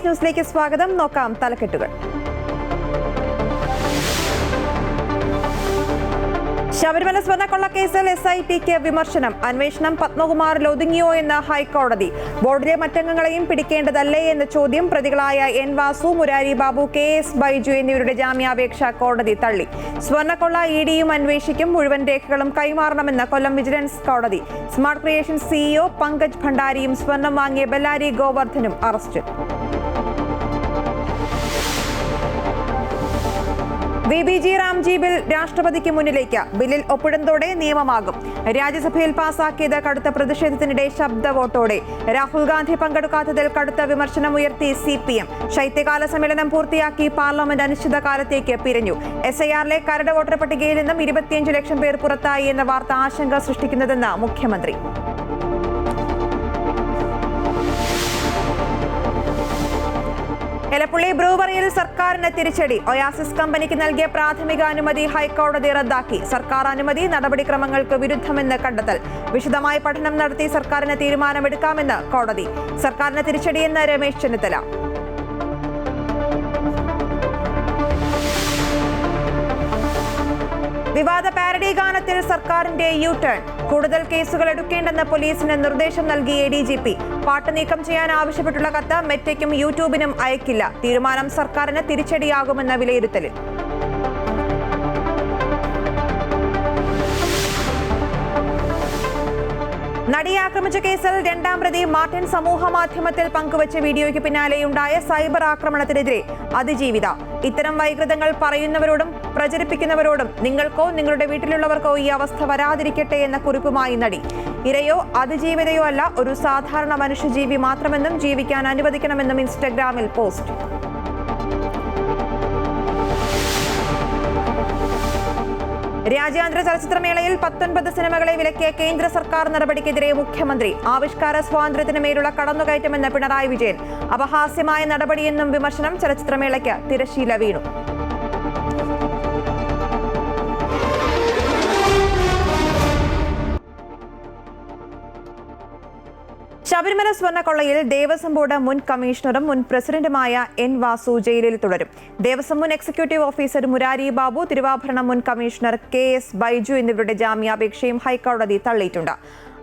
ന്യൂസിലേക്ക് സ്വാഗതം. നോക്കാം തലക്കെട്ടുകൾ. ശബരിമല സ്വർണ്ണക്കൊള്ളക്കേസിൽ SITക്ക് വിമർശനം. അന്വേഷണം പത്മകുമാറിൽ ഒതുങ്ങിയോ എന്ന് ഹൈക്കോടതി. ബോർഡിലെ മറ്റംഗങ്ങളെയും പിടിക്കേണ്ടതല്ലേ എന്ന ചോദ്യം. പ്രതികളായ N വാസു, മുരാരി ബാബു, KS ബൈജു എന്നിവരുടെ ജാമ്യാപേക്ഷ കോടതി തള്ളി. സ്വർണ്ണക്കൊള്ള EDയും അന്വേഷിക്കും. മുഴുവൻ രേഖകളും കൈമാറണമെന്ന് കൊല്ലം വിജിലൻസ് കോടതി. സ്മാർട്ട് ക്രിയേഷൻ CEO പങ്കജ് ഭണ്ഡാരിയും സ്വർണം വാങ്ങിയ ബെല്ലാരി ഗോവർദ്ധനും അറസ്റ്റിൽ. VBG റാംജി ബിൽ രാഷ്ട്രപതിക്ക് മുന്നിലേക്ക്. ബില്ലിൽ ഒപ്പിടുന്നതോടെ നിയമമാകും. രാജ്യസഭയിൽ പാസാക്കിയത് കടുത്ത പ്രതിഷേധത്തിനിടെ ശബ്ദ വോട്ടോടെ. രാഹുൽ ഗാന്ധി പങ്കെടുക്കാത്തതിൽ കടുത്ത വിമർശനമുയർത്തി CPM. ശൈത്യകാല സമ്മേളനം പൂർത്തിയാക്കി പാർലമെന്റ് അനിശ്ചിതകാലത്തേക്ക് പിരിഞ്ഞു. SIRലെ കരട് വോട്ടർ പട്ടികയിൽ നിന്നും 25 ലക്ഷം പേർ പുറത്തായി എന്ന വാർത്ത ആശങ്ക സൃഷ്ടിക്കുന്നതെന്ന് മുഖ്യമന്ത്രി. എലപ്പുള്ളി ബ്രൂവറിയിൽ സർക്കാരിന് തിരിച്ചടി. ഒയാസിസ് കമ്പനിക്ക് നൽകിയ പ്രാഥമിക അനുമതി ഹൈക്കോടതി റദ്ദാക്കി. സർക്കാർ അനുമതി നടപടിക്രമങ്ങൾക്ക് വിരുദ്ധമെന്ന് കണ്ടെത്തൽ. വിശദമായ പഠനം നടത്തി സർക്കാരിന് തീരുമാനമെടുക്കാമെന്ന് കോടതി. സർക്കാരിന് തിരിച്ചടിയെന്ന് രമേശ് ചെന്നിത്തല. വിവാദ പാരഡി ഗാനത്തിൽ സർക്കാരിന്റെ U-ടേൺ. കൂടുതൽ കേസുകൾ എടുക്കേണ്ടെന്ന് പോലീസിന് നിർദ്ദേശം നൽകി ADGP. പാട്ട് നീക്കം ചെയ്യാൻ ആവശ്യപ്പെട്ടുള്ള കത്ത് മെറ്റയ്ക്കും യൂട്യൂബിനും അയക്കില്ല. തീരുമാനം സർക്കാരിന് തിരിച്ചടിയാകുമെന്ന വിലയിരുത്തലിൽ. നടിയെ ആക്രമിച്ച കേസിൽ രണ്ടാം പ്രതി മാർട്ടിൻ സമൂഹ മാധ്യമത്തിൽ പങ്കുവച്ച വീഡിയോയ്ക്ക് പിന്നാലെയുണ്ടായ സൈബർ ആക്രമണത്തിനെതിരെ അതിജീവിത. ഇത്തരം വൈകൃതങ്ങൾ പറയുന്നവരോടും പ്രചരിപ്പിക്കുന്നവരോടും നിങ്ങൾക്കോ നിങ്ങളുടെ വീട്ടിലുള്ളവർക്കോ ഈ അവസ്ഥ വരാതിരിക്കട്ടെ എന്ന കുറിപ്പുമായി നടി. ഇരയോ അതിജീവിതയോ അല്ല, ഒരു സാധാരണ മനുഷ്യജീവി മാത്രമെന്നും ജീവിക്കാൻ അനുവദിക്കണമെന്നും ഇൻസ്റ്റഗ്രാമിൽ പോസ്റ്റ്. രാജ്യാന്തര ചലച്ചിത്രമേളയിൽ 19 സിനിമകളെ വിലക്കിയ കേന്ദ്ര സർക്കാർ നടപടിക്കെതിരെ മുഖ്യമന്ത്രി. ആവിഷ്കാര സ്വാതന്ത്ര്യത്തിന് മേലുള്ള കടന്നുകയറ്റമെന്ന് പിണറായി വിജയൻ. അപഹാസ്യമായ നടപടിയെന്നും വിമർശനം. ചലച്ചിത്രമേളയ്ക്ക് തിരശ്ശീല വീണു. ശബരിമല സ്വർണ്ണക്കൊള്ളയിൽ ദേവസ്വം ബോർഡ് മുൻ കമ്മീഷണറും മുൻ പ്രസിഡന്റുമായ N വാസു ജയിലിൽ തുടരും. ദേവസ്വം മുൻ എക്സിക്യൂട്ടീവ് ഓഫീസർ മുരാരി ബാബു, തിരുവാഭരണം മുൻ കമ്മീഷണർ KS ബൈജു എന്നിവരുടെ ജാമ്യാപേക്ഷയും ഹൈക്കോടതി തള്ളിയിട്ടുണ്ട്.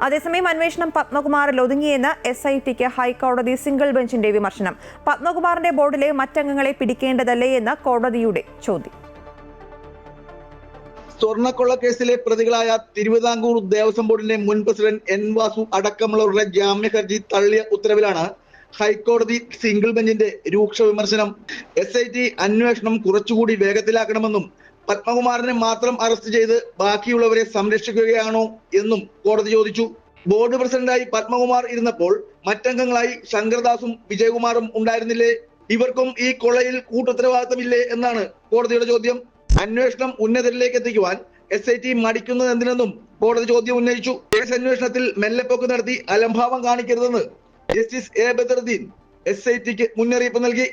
അതേസമയം അന്വേഷണം പത്മകുമാറിൽ ഒതുങ്ങിയെന്ന് SITക്ക് ഹൈക്കോടതി സിംഗിൾ ബെഞ്ചിന്റെ വിമർശനം. പത്മകുമാറിന്റെ ബോർഡിലെ മറ്റംഗങ്ങളെ പിടിക്കേണ്ടതല്ലേ എന്ന കോടതിയുടെ ചോദ്യം. സ്വർണ്ണക്കൊള്ള കേസിലെ പ്രതികളായ തിരുവിതാംകൂർ ദേവസ്വം ബോർഡിന്റെ മുൻ പ്രസിഡന്റ് N വാസു അടക്കമുള്ളവരുടെ ജാമ്യ ഹർജി തള്ളിയ ഉത്തരവിലാണ് ഹൈക്കോടതി സിംഗിൾ ബെഞ്ചിന്റെ രൂക്ഷ വിമർശനം. SIT അന്വേഷണം കുറച്ചുകൂടി വേഗത്തിലാക്കണമെന്നും പത്മകുമാറിനെ മാത്രം അറസ്റ്റ് ചെയ്ത് ബാക്കിയുള്ളവരെ സംരക്ഷിക്കുകയാണോ എന്നും കോടതി ചോദിച്ചു. ബോർഡ് പ്രസിഡന്റായി പത്മകുമാർ ഇരുന്നപ്പോൾ മറ്റംഗങ്ങളായി ശങ്കർദാസും വിജയകുമാറും ഉണ്ടായിരുന്നില്ലേ? ഇവർക്കും ഈ കൊള്ളയിൽ കൂട്ടുത്തരവാദിത്തമില്ലേ എന്നാണ് കോടതിയുടെ ചോദ്യം. അന്വേഷണം ഉന്നതരിലേക്ക് എത്തിക്കുവാൻ SIT മടിക്കുന്നത് എന്തിനെന്നും കോടതി ചോദ്യം ഉന്നയിച്ചു. കേസ് അന്വേഷണത്തിൽ മെല്ലെപ്പോക്ക് നടത്തി അലംഭാവം കാണിക്കരുതെന്ന് ജസ്റ്റിസ് A ബദറുദ്ദീൻ SITക്ക് മുന്നറിയിപ്പ് നൽകി.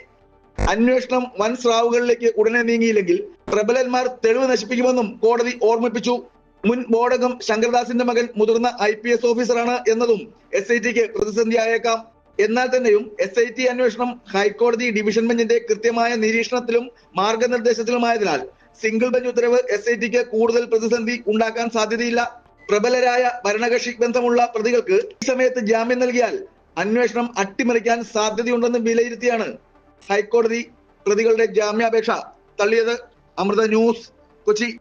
അന്വേഷണം വൻ സ്രാവുകളിലേക്ക് ഉടനെ നീങ്ങിയില്ലെങ്കിൽ പ്രബലന്മാർ തെളിവ് നശിപ്പിക്കുമെന്നും കോടതി ഓർമ്മിപ്പിച്ചു. മുൻ ബോർഡംഗം ശങ്കർദാസിന്റെ മകൻ മുതിർന്ന IPS ഓഫീസറാണ് എന്നതും SITക്ക് പ്രതിസന്ധിയായേക്കാം. എന്നാൽ തന്നെയും SIT അന്വേഷണം ഹൈക്കോടതി ഡിവിഷൻ ബെഞ്ചിന്റെ കൃത്യമായ നിരീക്ഷണത്തിലും മാർഗനിർദ്ദേശത്തിലുമായതിനാൽ സിംഗിൾ ബെഞ്ച് ഉത്തരവ് SITക്ക് കൂടുതൽ പ്രതിസന്ധി ഉണ്ടാക്കാൻ സാധ്യതയില്ല. പ്രബലരായ ഭരണകക്ഷി ബന്ധമുള്ള പ്രതികൾക്ക് ഈ സമയത്ത് ജാമ്യം നൽകിയാൽ അന്വേഷണം അട്ടിമറിക്കാൻ സാധ്യതയുണ്ടെന്ന് വിലയിരുത്തിയാണ് ഹൈക്കോടതി പ്രതികളുടെ ജാമ്യാപേക്ഷ തള്ളിയത്. അമൃത ന്യൂസ്, കൊച്ചി.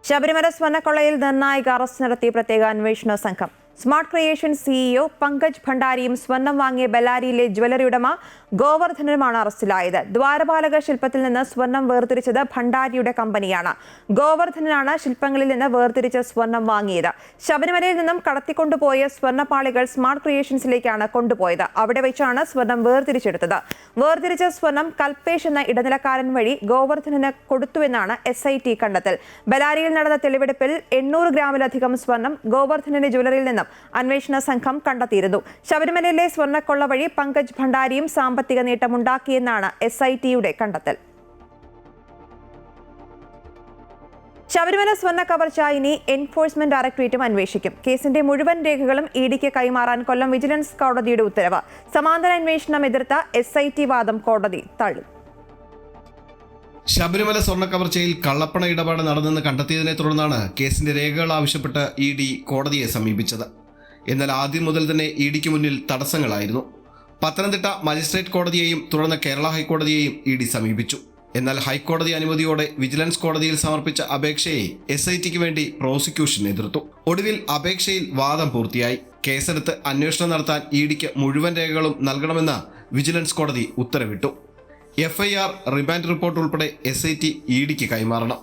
ശബരിമല സ്വർണ്ണക്കൊള്ളയിൽ നിർണായക അറസ്റ്റ് നടത്തിയ പ്രത്യേക അന്വേഷണ സംഘം. സ്മാർട്ട് ക്രിയേഷൻ CEO പങ്കജ് ഭണ്ഡാരിയും സ്വർണം വാങ്ങിയ ബെല്ലാരിയിലെ ജ്വല്ലറി ഉടമ ഗോവർദ്ധനുമാണ് അറസ്റ്റിലായത്. ദ്വാരപാലക ശില്പത്തിൽ നിന്ന് സ്വർണം വേർതിരിച്ചത് ഭണ്ഡാരിയുടെ കമ്പനിയാണ്. ഗോവർദ്ധനാണ് ശില്പങ്ങളിൽ നിന്ന് വേർതിരിച്ച സ്വർണം വാങ്ങിയത്. ശബരിമലയിൽ നിന്നും കടത്തിക്കൊണ്ടുപോയ സ്വർണ്ണപ്പാളികൾ സ്മാർട്ട് ക്രിയേഷൻസിലേക്കാണ് കൊണ്ടുപോയത്. അവിടെ വെച്ചാണ് സ്വർണം വേർതിരിച്ചെടുത്തത്. വേർതിരിച്ച സ്വർണം കൽപേഷ് എന്ന ഇടനിലക്കാരൻ വഴി ഗോവർദ്ധനന് കൊടുത്തുവെന്നാണ് SIT കണ്ടെത്തൽ. ബെല്ലാരിയിൽ നടന്ന തെളിവെടുപ്പിൽ 800 ഗ്രാമിലധികം സ്വർണം ഗോവർദ്ധനന്റെ ജ്വല്ലറിയിൽ നിന്നും അന്വേഷണ സംഘം കണ്ടെത്തിയിരുന്നു. ശബരിമലയിലെ സ്വർണ്ണക്കൊള്ള വഴി പങ്കജ് ഭണ്ഡാരിയും സാമ്പത്തിക നേട്ടമുണ്ടാക്കിയെന്നാണ് SITയുടെ കണ്ടെത്തൽ. ശബരിമല സ്വർണ്ണ കവർച്ച ഇനി എൻഫോഴ്സ്മെന്റ് ഡയറക്ടറേറ്റും അന്വേഷിക്കും. കേസിന്റെ മുഴുവൻ രേഖകളും ഇഡിക്ക് കൈമാറാൻ കൊല്ലം വിജിലൻസ് കോടതിയുടെ ഉത്തരവ്. സമാന്തര അന്വേഷണം എതിർത്ത SIT വാദം കോടതി തള്ളി. ശബരിമല സ്വർണ്ണ കവർച്ചയിൽ കള്ളപ്പണ ഇടപാട് നടന്നെന്ന് കണ്ടെത്തിയതിനെ തുടർന്നാണ് കേസിന്റെ രേഖകൾ ആവശ്യപ്പെട്ട് ED കോടതിയെ സമീപിച്ചത്. എന്നാൽ ആദ്യം മുതൽ തന്നെ EDക്ക് മുന്നിൽ തടസ്സങ്ങളായിരുന്നു. പത്തനംതിട്ട മജിസ്ട്രേറ്റ് കോടതിയെയും തുടർന്ന് കേരള ഹൈക്കോടതിയെയും ED സമീപിച്ചു. എന്നാൽ ഹൈക്കോടതി അനുമതിയോടെ വിജിലൻസ് കോടതിയിൽ സമർപ്പിച്ച അപേക്ഷയെ SITക്ക് വേണ്ടി പ്രോസിക്യൂഷൻ എതിർത്തു. ഒടുവിൽ അപേക്ഷയിൽ വാദം പൂർത്തിയായി. കേസെടുത്ത് അന്വേഷണം നടത്താൻ EDക്ക് മുഴുവൻ രേഖകളും നൽകണമെന്ന് വിജിലൻസ് കോടതി ഉത്തരവിട്ടു. FIR, റിമാൻഡ് റിപ്പോർട്ട് ഉൾപ്പെടെ SIT EDക്ക് കൈമാറണം.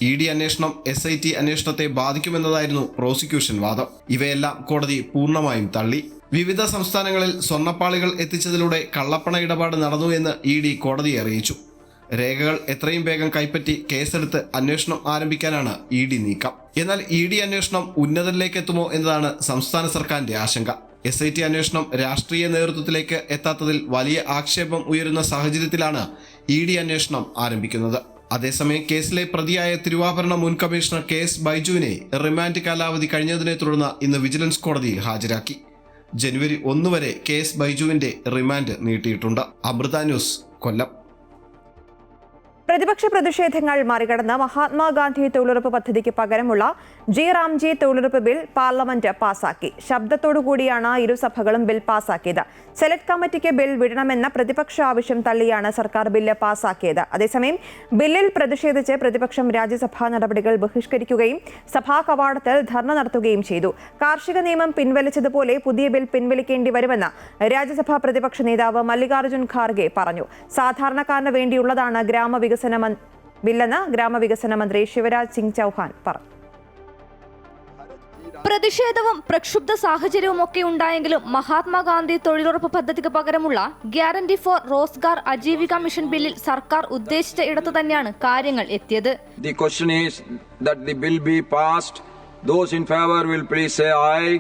ED അന്വേഷണം SIT അന്വേഷണത്തെ ബാധിക്കുമെന്നതായിരുന്നു പ്രോസിക്യൂഷൻ വാദം. ഇവയെല്ലാം കോടതി പൂർണ്ണമായും തള്ളി. വിവിധ സംസ്ഥാനങ്ങളിൽ സ്വർണ്ണപ്പാളികൾ എത്തിച്ചതിലൂടെ കള്ളപ്പണ ഇടപാട് നടന്നു എന്ന് ED കോടതിയെ അറിയിച്ചു. രേഖകൾ എത്രയും വേഗം കൈപ്പറ്റി കേസെടുത്ത് അന്വേഷണം ആരംഭിക്കാനാണ് ED നീക്കം. എന്നാൽ ED അന്വേഷണം ഉന്നതരിലേക്ക് എത്തുമോ എന്നതാണ് സംസ്ഥാന സർക്കാരിന്റെ ആശങ്ക. SIT അന്വേഷണം രാഷ്ട്രീയ നേതൃത്വത്തിലേക്ക് എത്താത്തതിൽ വലിയ ആക്ഷേപം ഉയരുന്ന സാഹചര്യത്തിലാണ് ED അന്വേഷണം ആരംഭിക്കുന്നത്. അതേസമയം കേസിലെ പ്രതിയായ തിരുവാഭരണ മുൻ കമ്മീഷണർ KS ബൈജുവിനെ റിമാൻഡ് കാലാവധി കഴിഞ്ഞതിനെ തുടർന്ന് ഇന്ന് വിജിലൻസ് കോടതിയിൽ ഹാജരാക്കി. ജനുവരി 1 വരെ KS ബൈജുവിന്റെ റിമാൻഡ് നീട്ടിയിട്ടുണ്ട്. അമൃത ന്യൂസ്, കൊല്ലം. പ്രതിപക്ഷ പ്രതിഷേധങ്ങൾ മറികടന്ന് മഹാത്മാഗാന്ധി തൊഴിലുറപ്പ് പദ്ധതിക്ക് പകരമുള്ള ജി റാംജി തൊഴിലുറപ്പ് ബിൽ പാർലമെന്റ് പാസാക്കി. ശബ്ദത്തോടുകൂടിയാണ് ഇരുസഭകളും ബിൽ പാസാക്കിയത്. സെലക്ട് കമ്മിറ്റിക്ക് ബിൽ വിടണമെന്ന പ്രതിപക്ഷ ആവശ്യം തള്ളിയാണ് സർക്കാർ ബില്ല് പാസാക്കിയത്. അതേസമയം ബില്ലിൽ പ്രതിഷേധിച്ച് പ്രതിപക്ഷം രാജ്യസഭാ നടപടികൾ ബഹിഷ്കരിക്കുകയും സഭാ കവാടത്തിൽ ധർണ നടത്തുകയും ചെയ്തു. കാർഷിക നിയമം പിൻവലിച്ചതുപോലെ പുതിയ ബിൽ പിൻവലിക്കേണ്ടി വരുമെന്ന് രാജ്യസഭാ പ്രതിപക്ഷ നേതാവ് മല്ലികാർജ്ജുൻ ഖാർഗെ പറഞ്ഞു. സാധാരണക്കാരന് വേണ്ടിയുള്ളതാണ് ബില്ലെന്ന് ഗ്രാമവികസന മന്ത്രി ശിവരാജ് സിംഗ് ചൗഹാൻ പറഞ്ഞു. പ്രതിഷേധവും പ്രക്ഷുബ്ധ സാഹചര്യവും ഒക്കെ ഉണ്ടായെങ്കിലും മഹാത്മാഗാന്ധി തൊഴിലുറപ്പ് പദ്ധതിക്ക് പകരമുള്ള guarantee for Rozgar Ajeevika mission ബില്ലിൽ സർക്കാർ ഉദ്ദേശിച്ച ഇടത്തു തന്നെയാണ് കാര്യങ്ങൾ എത്തിയത്. The question is that the bill be passed. Those in favor will please say aye.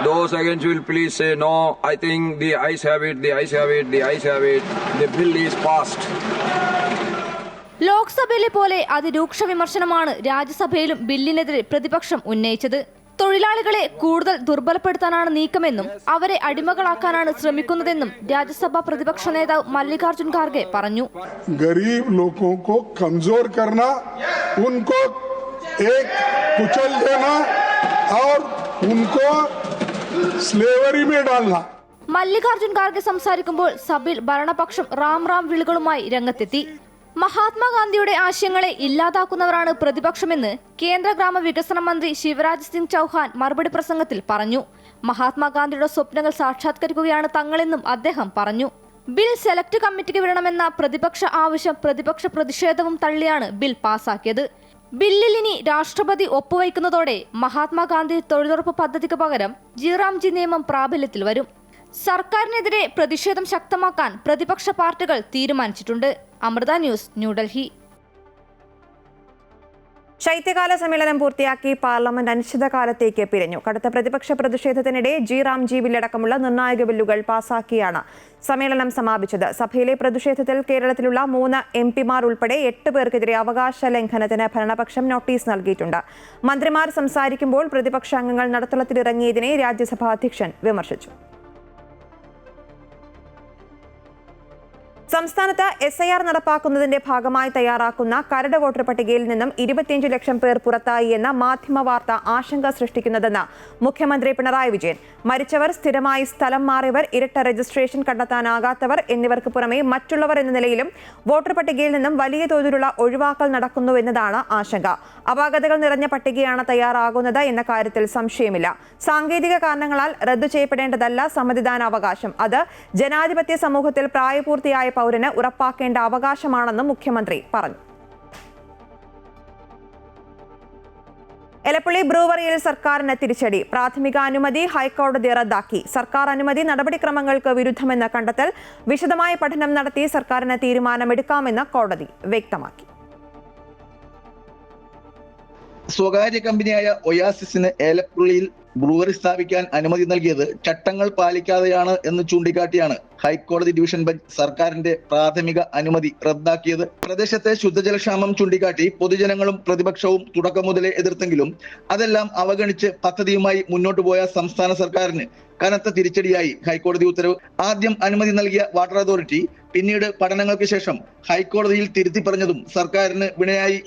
Those against will please say no. I think the ayes have it, the ayes have it, the ayes have it. The bill is passed. ലോക്സഭയിലെ പോലെ അതിരൂക്ഷ വിമർശനമാണ് രാജ്യസഭയിലും ബില്ലിനെതിരെ പ്രതിപക്ഷം ഉന്നയിച്ചത്. തൊഴിലാളികളെ കൂടുതൽ ദുർബലപ്പെടുത്താനാണ് നീക്കമെന്നും അവരെ അടിമകളാക്കാനാണ് ശ്രമിക്കുന്നതെന്നും രാജ്യസഭാ പ്രതിപക്ഷ നേതാവ് മല്ലികാർജ്ജുൻ ഖാർഗെ പറഞ്ഞു. ഗരീബ് ലോഗോं को कमजोर करना, उनको एक कुचल देना और उनको സ്ലേവറി में डालना. മല്ലികാർജ്ജുൻ ഖാർഗെ സംസാരിക്കുമ്പോൾ സഭയിൽ ഭരണപക്ഷം റാം റാം വിളികളുമായി രംഗത്തെത്തി. മഹാത്മാഗാന്ധിയുടെ ആശയങ്ങളെ ഇല്ലാതാക്കുന്നവരാണ് പ്രതിപക്ഷമെന്ന് കേന്ദ്ര ഗ്രാമവികസന മന്ത്രി ശിവരാജ് സിംഗ് ചൗഹാൻ മറുപടി പ്രസംഗത്തിൽ പറഞ്ഞു. മഹാത്മാഗാന്ധിയുടെ സ്വപ്നങ്ങൾ സാക്ഷാത്കരിക്കുകയാണ് തങ്ങളെന്നും അദ്ദേഹം പറഞ്ഞു. ബിൽ സെലക്ട് കമ്മിറ്റിക്ക് വിടണമെന്ന പ്രതിപക്ഷ ആവശ്യം പ്രതിപക്ഷ പ്രതിഷേധവും തള്ളിയാണ് ബിൽ പാസാക്കിയത്. ബില്ലിൽ ഇനി രാഷ്ട്രപതി ഒപ്പുവയ്ക്കുന്നതോടെ മഹാത്മാഗാന്ധി തൊഴിലുറപ്പ് പദ്ധതിക്ക് പകരം ജി റാംജി നിയമം പ്രാബല്യത്തിൽ വരും. സർക്കാരിനെതിരെ പ്രതിഷേധം ശക്തമാക്കാൻ പ്രതിപക്ഷ പാർട്ടികൾ തീരുമാനിച്ചിട്ടുണ്ട്. അമൃത ന്യൂസ്, ന്യൂഡൽഹി. ശൈത്യകാല സമ്മേളനം പൂർത്തിയാക്കി പാർലമെന്റ് അനിശ്ചിതകാലത്തേക്ക് പിരിഞ്ഞു. കടുത്ത പ്രതിപക്ഷ പ്രതിഷേധത്തിനിടെ ജി റാംജി ബില്ലടക്കമുള്ള നിർണായക ബില്ലുകൾ പാസാക്കിയാണ് സമ്മേളനം സമാപിച്ചത്. സഭയിലെ പ്രതിഷേധത്തിൽ കേരളത്തിലുള്ള 3 MP-മാർ ഉൾപ്പെടെ 8 പേർക്കെതിരെ അവകാശ ലംഘനത്തിന് ഭരണപക്ഷം നോട്ടീസ് നൽകിയിട്ടുണ്ട്. മന്ത്രിമാർ സംസാരിക്കുമ്പോൾ പ്രതിപക്ഷ അംഗങ്ങൾ നടുത്തളത്തിലിറങ്ങിയതിനെ രാജ്യസഭാ അധ്യക്ഷൻ വിമർശിച്ചു. സംസ്ഥാനത്ത് SIR നടപ്പാക്കുന്നതിന്റെ ഭാഗമായി തയ്യാറാക്കുന്ന കരട് വോട്ടർ പട്ടികയിൽ നിന്നും 25 ലക്ഷം പേർ പുറത്തായി എന്ന മാധ്യമ വാർത്ത ആശങ്ക സൃഷ്ടിക്കുന്നതെന്ന് മുഖ്യമന്ത്രി പിണറായി വിജയൻ. മരിച്ചവർ, സ്ഥിരമായി സ്ഥലം മാറിയവർ, ഇരട്ട രജിസ്ട്രേഷൻ കണ്ടെത്താനാകാത്തവർ എന്നിവർക്ക് പുറമെ മറ്റുള്ളവർ എന്ന നിലയിലും വോട്ടർ പട്ടികയിൽ നിന്നും വലിയ തോതിലുള്ള ഒഴിവാക്കൽ നടക്കുന്നുവെന്നതാണ് ആശങ്ക. അപാകതകൾ നിറഞ്ഞ പട്ടികയാണ് തയ്യാറാകുന്നത് എന്ന കാര്യത്തിൽ സംശയമില്ല. സാങ്കേതിക കാരണങ്ങളാൽ റദ്ദു ചെയ്യപ്പെടേണ്ടതല്ല സമ്മതിദാനാവകാശം. അത് ജനാധിപത്യ സമൂഹത്തിൽ പ്രായപൂർത്തിയായ പൗരന് ഉറപ്പാക്കേണ്ട അവകാശമാണെന്നും മുഖ്യമന്ത്രി പറഞ്ഞു. എലപ്പുള്ളി ബ്രൂവറിയിൽ സർക്കാരിന് തിരിച്ചടി. പ്രാഥമിക അനുമതി ഹൈക്കോടതി റദ്ദാക്കി. സർക്കാർ അനുമതി നടപടിക്രമങ്ങൾക്ക് വിരുദ്ധമെന്ന കണ്ടെത്തൽ. വിശദമായ പഠനം നടത്തി സർക്കാരിന് തീരുമാനമെടുക്കാമെന്ന് കോടതി വ്യക്തമാക്കി. സ്വകാര്യ കമ്പനിയായ ഒയാസിസിന് ഏലപ്പുള്ളിയിൽ ബ്രൂവറി സ്ഥാപിക്കാൻ അനുമതി നൽകിയത് ചട്ടങ്ങൾ പാലിക്കാതെയാണ് എന്ന് ചൂണ്ടിക്കാട്ടിയാണ് ഹൈക്കോടതി ഡിവിഷൻ ബെഞ്ച് സർക്കാരിന്റെ പ്രാഥമിക അനുമതി റദ്ദാക്കിയത്. പ്രദേശത്തെ ശുദ്ധജലക്ഷാമം ചൂണ്ടിക്കാട്ടി പൊതുജനങ്ങളും പ്രതിപക്ഷവും തുടക്കം മുതലേ എതിർത്തെങ്കിലും അതെല്ലാം അവഗണിച്ച് പദ്ധതിയുമായി മുന്നോട്ടു പോയ സംസ്ഥാന സർക്കാരിന് കനത്ത തിരിച്ചടിയായി ഹൈക്കോടതി ഉത്തരവ്. ആദ്യം അനുമതി നൽകിയ വാട്ടർ അതോറിറ്റി പിന്നീട് പഠനങ്ങൾക്ക് ശേഷം ഹൈക്കോടതിയിൽ തിരുത്തി പറഞ്ഞതും സർക്കാരിന് വിനയായി.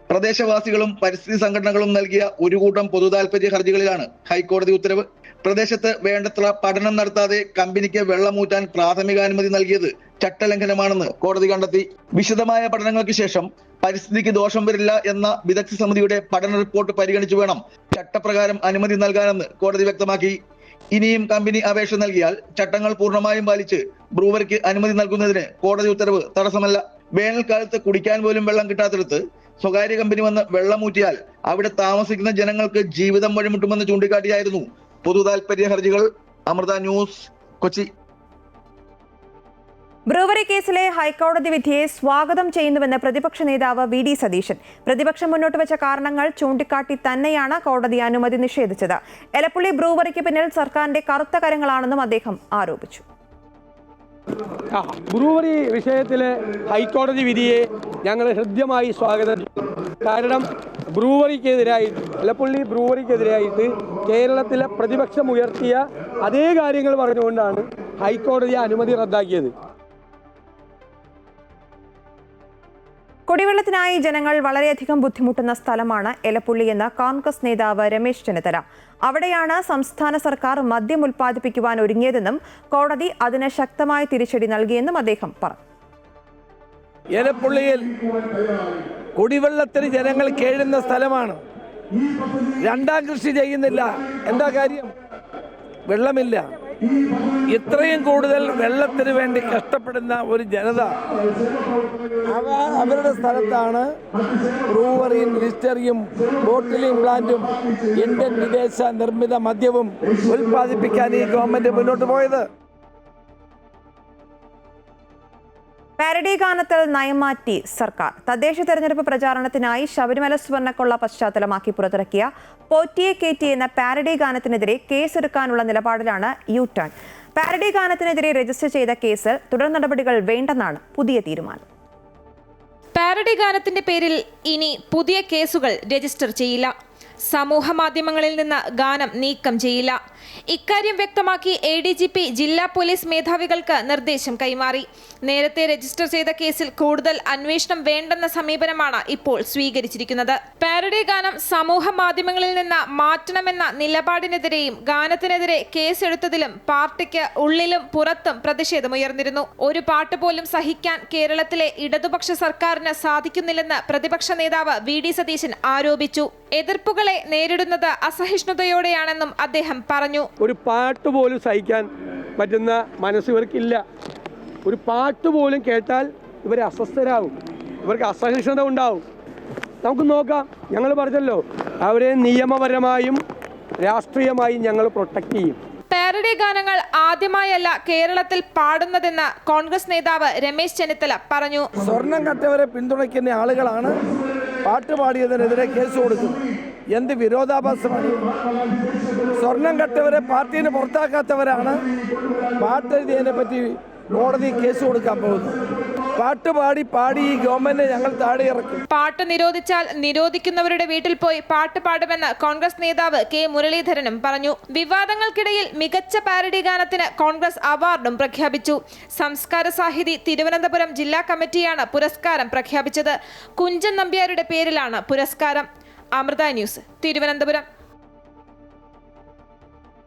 പ്രദേശവാസികളും പരിസ്ഥിതി സംഘടനകളും നൽകിയ ഒരു കൂട്ടം പൊതുതാൽപര്യ ഹർജികളിലാണ് ഹൈക്കോടതി ഉത്തരവ്. പ്രദേശത്ത് വേണ്ടത്ര പഠനം നടത്താതെ കമ്പനിക്ക് വെള്ളമൂറ്റാൻ പ്രാഥമികാനുമതി നൽകിയത് ചട്ടലംഘനമാണെന്ന് കോടതി കണ്ടെത്തി. വിശദമായ പഠനങ്ങൾക്ക് ശേഷം പരിസ്ഥിതിക്ക് ദോഷം വരില്ല എന്ന വിദഗ്ധ സമിതിയുടെ പഠന റിപ്പോർട്ട് പരിഗണിച്ചു വേണം ചട്ടപ്രകാരം അനുമതി നൽകാനെന്ന് കോടതി വ്യക്തമാക്കി. ഇനിയും കമ്പനി അപേക്ഷ നൽകിയാൽ ചട്ടങ്ങൾ പൂർണ്ണമായും പാലിച്ച് ബ്രൂവറിക്ക് അനുമതി നൽകുന്നതിന് കോടതി ഉത്തരവ് തടസ്സമല്ല. വേനൽക്കാലത്ത് കുടിക്കാൻ പോലും വെള്ളം കിട്ടാത്തിടത്ത് സ്വകാര്യ കമ്പനി വന്ന് വെള്ളമൂറ്റിയാൽ അവിടെ താമസിക്കുന്ന ജനങ്ങൾക്ക് ജീവിതം വഴിമുട്ടുമെന്ന് ചൂണ്ടിക്കാട്ടിയായിരുന്നു പൊതുതാൽപര്യ ഹർജികൾ. അമൃത ന്യൂസ്, കൊച്ചി. ബ്രൂവറി കേസിലെ ഹൈക്കോടതി വിധിയെ സ്വാഗതം ചെയ്യുന്നുവെന്ന് പ്രതിപക്ഷ നേതാവ് വി.ഡി. സതീശൻ. പ്രതിപക്ഷം മുന്നോട്ട് വെച്ച കാരണങ്ങൾ ചൂണ്ടിക്കാട്ടി തന്നെയാണ് കോടതി അനുമതി നിഷേധിച്ചത്. എലപ്പുള്ളി ബ്രൂവറിക്ക് പിന്നിൽ സർക്കാരിന്റെ കറുത്ത കരങ്ങളാണെന്നും അദ്ദേഹം ആരോപിച്ചു. ബ്രൂവറി വിഷയത്തിലെ ഹൈക്കോടതി വിധിയെ ഞങ്ങൾ ഹൃദ്യമായി സ്വാഗതം ചെയ്തു. കാരണം എലപ്പുള്ളി ബ്രൂവറിക്കെതിരായിട്ട് കേരളത്തിലെ പ്രതിപക്ഷം ഉയർത്തിയ അതേ കാര്യങ്ങൾ പറഞ്ഞുകൊണ്ടാണ് ഹൈക്കോടതി അനുമതി റദ്ദാക്കിയത്. കുടിവെള്ളത്തിനായി ജനങ്ങൾ വളരെയധികം ബുദ്ധിമുട്ടുന്ന സ്ഥലമാണ് എലപ്പുള്ളി എന്ന് കോൺഗ്രസ് നേതാവ് രമേശ് ചെന്നിത്തല. അവിടെയാണ് സംസ്ഥാന സർക്കാർ മദ്യം ഉൽപ്പാദിപ്പിക്കുവാൻ ഒരുങ്ങിയതെന്നും കോടതി അതിന് ശക്തമായ തിരിച്ചടി നൽകിയെന്നും അദ്ദേഹം പറഞ്ഞു. എലപ്പുള്ളിയിൽ കുടിവെള്ളത്തിന് ജനങ്ങൾ കേഴുന്ന സ്ഥലമാണ്. രണ്ടാം കൃഷി ചെയ്യുന്നില്ല. എന്താ കാര്യം? വെള്ളമില്ല. ഇത്രയും കൂടുതൽ വെള്ളത്തിന് വേണ്ടി കഷ്ടപ്പെടുന്ന ഒരു ജനത അവരുടെ സ്ഥലത്താണ് ബ്രൂവറിയും ഡിസ്റ്റിലറിയും ബോട്ടിലിംഗ് പ്ലാന്റും ഇന്ത്യൻ വിദേശ നിർമ്മിത മദ്യവും ഉൽപ്പാദിപ്പിക്കാൻ ഈ ഗവൺമെന്റ് മുന്നോട്ട് പോയത്. പാരഡി ഗാനത്തിൽ നയം മാറ്റി സർക്കാർ. തദ്ദേശ തെരഞ്ഞെടുപ്പ് പ്രചാരണത്തിനായി ശബരിമല സ്വർണ്ണക്കൊള്ള പശ്ചാത്തലമാക്കി പുറത്തിറക്കിയ പോറ്റിയെ കേറ്റി എന്ന പാരഡി ഗാനത്തിനെതിരെ കേസെടുക്കാനുള്ള നിലപാടിലാണ് യു ടേൺ. പാരഡി ഗാനത്തിനെതിരെ രജിസ്റ്റർ ചെയ്ത കേസിൽ തുടർ നടപടികൾ വേണ്ടെന്നാണ് പുതിയ തീരുമാനം. പാരഡി ഗാനത്തിന്റെ പേരിൽ ഇനി പുതിയ കേസുകൾ രജിസ്റ്റർ ചെയ്യില്ല. സമൂഹ മാധ്യമങ്ങളിൽ നിന്ന് ഗാനം നീക്കം ചെയ്യില്ല. ഇക്കാര്യം വ്യക്തമാക്കി ADGP ജില്ലാ പോലീസ് മേധാവികൾക്ക് നിർദ്ദേശം കൈമാറി. നേരത്തെ രജിസ്റ്റർ ചെയ്ത കേസിൽ കൂടുതൽ അന്വേഷണം വേണ്ടെന്ന സമീപനമാണ് ഇപ്പോൾ സ്വീകരിച്ചിരിക്കുന്നത്. പാരഡി ഗാനം സമൂഹ മാധ്യമങ്ങളിൽ നിന്ന് മാറ്റണമെന്ന നിലപാടിനെതിരെയും ഗാനത്തിനെതിരെ കേസെടുത്തതിലും പാർട്ടിക്ക് ഉള്ളിലും പുറത്തും പ്രതിഷേധമുയർന്നിരുന്നു. ഒരു പാട്ട് പോലും സഹിക്കാൻ കേരളത്തിലെ ഇടതുപക്ഷ സർക്കാരിന് സാധിക്കുന്നില്ലെന്ന് പ്രതിപക്ഷ നേതാവ് വി.ഡി. സതീശൻ ആരോപിച്ചു. എതിർപ്പുകളെ നേരിടുന്നത് അസഹിഷ്ണുതയോടെയാണെന്നും അദ്ദേഹം പറഞ്ഞു. ഒരു പാട്ട് പോലും സഹിക്കാൻ പറ്റുന്ന മനസ്സ് ഇവർക്കില്ല. ഒരു പാട്ട് പോലും കേട്ടാൽ ഇവർ അസ്വസ്ഥരാകും, ഇവർക്ക് അസഹിഷ്ണുത ഉണ്ടാവും. നമുക്ക് നോക്കാം. ഞങ്ങൾ പറഞ്ഞല്ലോ, അവരെ നിയമപരമായും രാഷ്ട്രീയമായും ഞങ്ങൾ പ്രൊട്ടക്ട് ചെയ്യും. പാരഡി ഗാനങ്ങൾ ആദ്യമായല്ല കേരളത്തിൽ പാടുന്നതെന്ന് കോൺഗ്രസ് നേതാവ് രമേശ് ചെന്നിത്തല പറഞ്ഞു. സ്വർണം കട്ടവരെ പിന്തുണയ്ക്കുന്ന ആളുകളാണ് പാട്ട് പാടിയതിനെതിരെ കേസ് കൊടുക്കുന്നത്. എന്ത് വിരോധാഭാസമാണ്? സ്വർണം കട്ടവരെ പാർട്ടിയിൽ പുറത്താക്കാത്തവരാണ് പാട്ട് എഴുതിയതിനെ പറ്റി കോടതി കേസ് കൊടുക്കാൻ പോകുന്നത്. പാട്ട് പാടി ഈ ഗവൺമെന്റ് ഞങ്ങൾ താഴെ ഇറക്കും. പാട്ട് നിരോധിച്ചാൽ നിരോധിക്കുന്നവരുടെ വീട്ടിൽ പോയി പാട്ട് പാടുമെന്ന് കോൺഗ്രസ് നേതാവ് കെ മുരളീധരനും പറഞ്ഞു. വിവാദങ്ങൾക്കിടയിൽ മികച്ച പാരഡി ഗാനത്തിന് കോൺഗ്രസ് അവാർഡും പ്രഖ്യാപിച്ചു. സംസ്കാര സാഹിതി തിരുവനന്തപുരം ജില്ലാ കമ്മിറ്റിയാണ് പുരസ്കാരം പ്രഖ്യാപിച്ചത്. കുഞ്ചൻ നമ്പ്യാരുടെ പേരിലാണ് പുരസ്കാരം. അമൃത ന്യൂസ്, തിരുവനന്തപുരം.